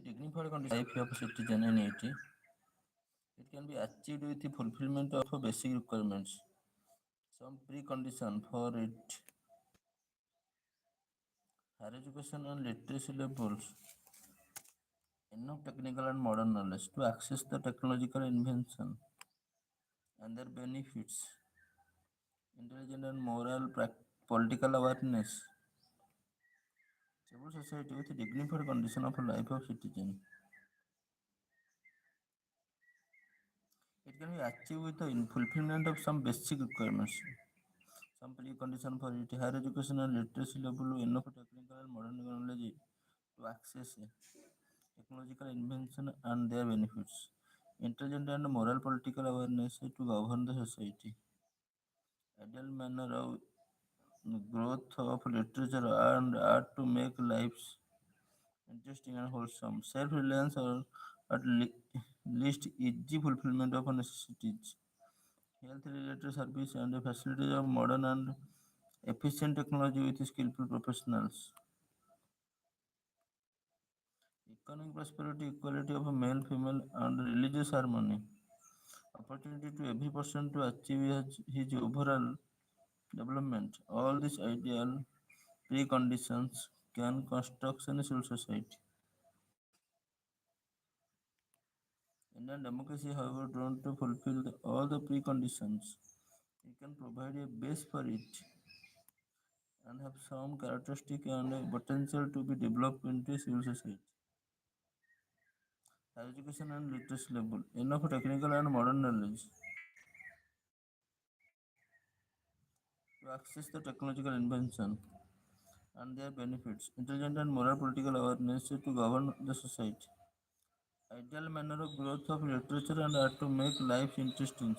With dignified condition life of citizen in it, it can be achieved with the fulfillment of basic requirements. Some precondition for it: higher education and literacy levels, enough technical and modern knowledge to access the technological invention and their benefits, intelligent and moral political awareness, civil society with dignified condition of life of citizen. It can be achieved with the fulfillment of some basic requirements. Some precondition for it: higher education and literacy level, enough technical and modern knowledge to access technological invention and their benefits, intelligent and moral political awareness to govern the society, ideal manner of growth of literature and art to make lives interesting and wholesome, self-reliance or at least easy fulfillment of necessities, health-related service and the facilities of modern and efficient technology with skillful professionals, economic prosperity, equality of male, female, and religious harmony, opportunity to every person to achieve his overall development. All these ideal preconditions can construct a civil society. Indian democracy, however, don't to fulfill all the preconditions. It can provide a base for it and have some characteristic and a potential to be developed into a civil society. Education and literacy level, enough technical and modern knowledge to access the technological invention and their benefits, intelligent and moral political awareness to govern the society, ideal manner of growth of literature and art to make life interesting,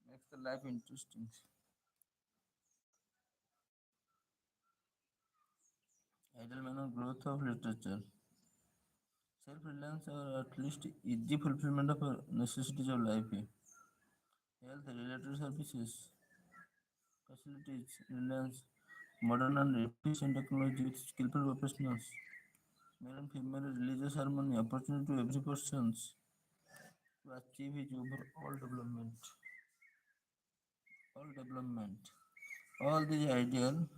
makes the life interesting, ideal manner of growth of literature, self-reliance or at least easy fulfillment of necessities of life, health related services, facilities, reliance, modern and efficient technology with skillful professionals, male and female religious harmony, opportunity to every person to achieve his overall development. All development. All these ideal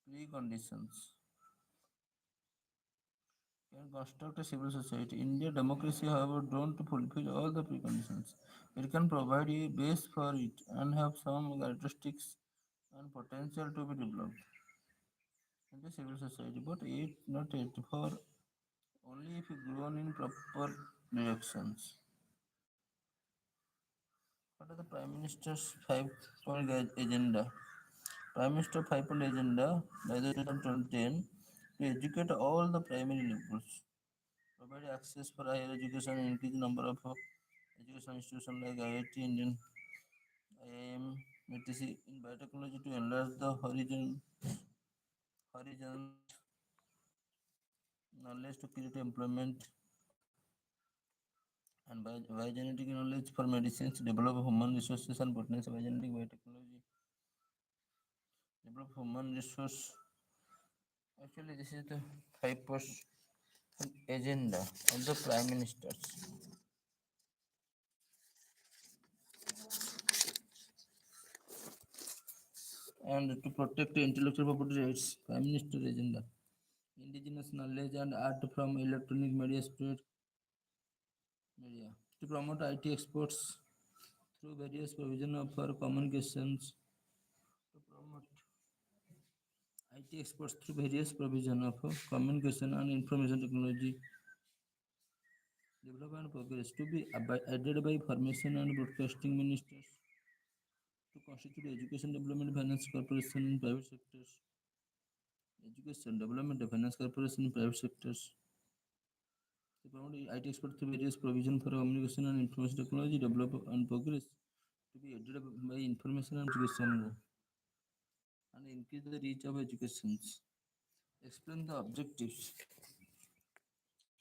preconditions can construct a civil society. India democracy, however, don't fulfill all the preconditions. It can provide a base for it and have some characteristics and potential to be developed in the civil society, but it not yet for only if grown in proper directions. What are the Prime Minister's 5 point agenda? Prime Minister 5 point agenda by the 2010 to educate all the primary levels, provide access for higher education, and increase the number of education institutions like IIT, Indian IIM, etc. in biotechnology to enlarge the horizons, knowledge to create employment, and biogenetic knowledge for medicines, develop human resources and potential biogenetic biotechnology, develop human resource. Actually, this is the 5 post agenda of the prime ministers, and to protect the intellectual property rights. Prime Minister agenda: indigenous knowledge and art from electronic media, spread media to promote IT exports through various provision of for communications, to promote IT exports through various provision of communication and information technology development progress to be added by formation and broadcasting ministers to constitute education development finance corporation in private sectors, education development finance corporation in private sectors to promote IT export through various provision for communication and information technology develop and progress to be added by information and education and increase the reach of education. Explain the objectives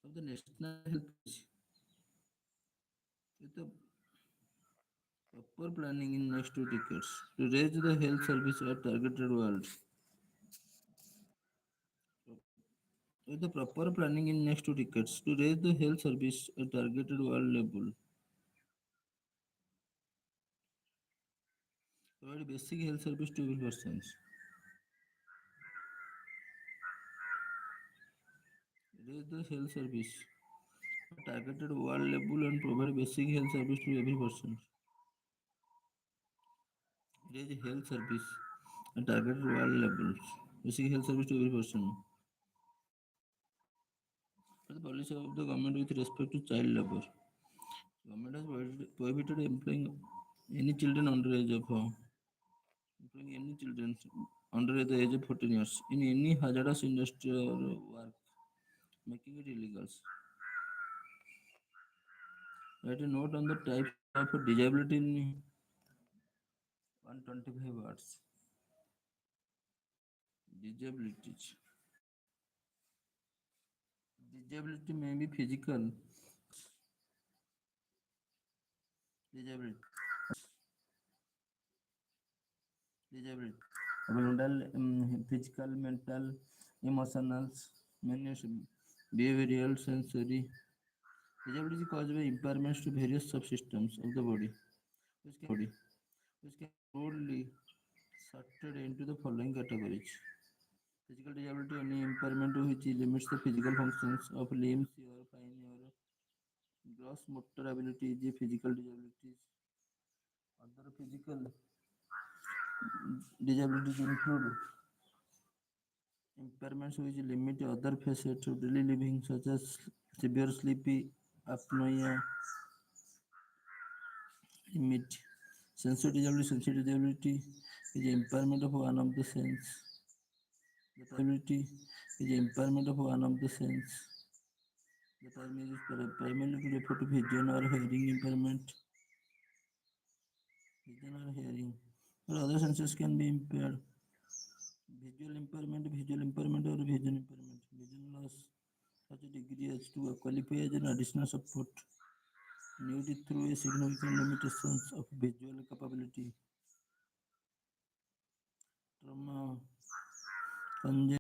of the national health policy with the proper planning in next 2 decades to raise the health service at targeted world. With the proper planning in next 2 decades to raise the health service at targeted world level, provide basic health service to every persons, raise the health service at targeted world level and provide basic health service to every person. Raise health service at targeted world levels, basic health service to every person. The policy of the government with respect to child labor. Government has prohibited employing any children under age of employing any children under the age of 14 years in any hazardous industry or work, making it illegal. Write a note on the types of disability in 125 words. Disabilities. Disability may be physical disability, disability, mental, physical, mental, emotional, behavioral, sensory. Disability is caused by impairments to various subsystems of the body, which can broadly sorted into the following categories. Physical disability, any impairment which limits the physical functions of limbs or fine or gross motor ability is a physical disabilities. Other physical disabilities include impairments which limit other facets of daily living such as severe sleepy apnea, limit sensory disability is impairment of one of the sense. Disability is impairment of one of the sense. The term is used primarily to refer to vision or hearing impairment. Vision or hearing. Or other senses can be impaired. Visual impairment, or vision impairment. Vision loss such a degree as to qualify as an additional support needed through a significant limitations of visual capability. Trauma,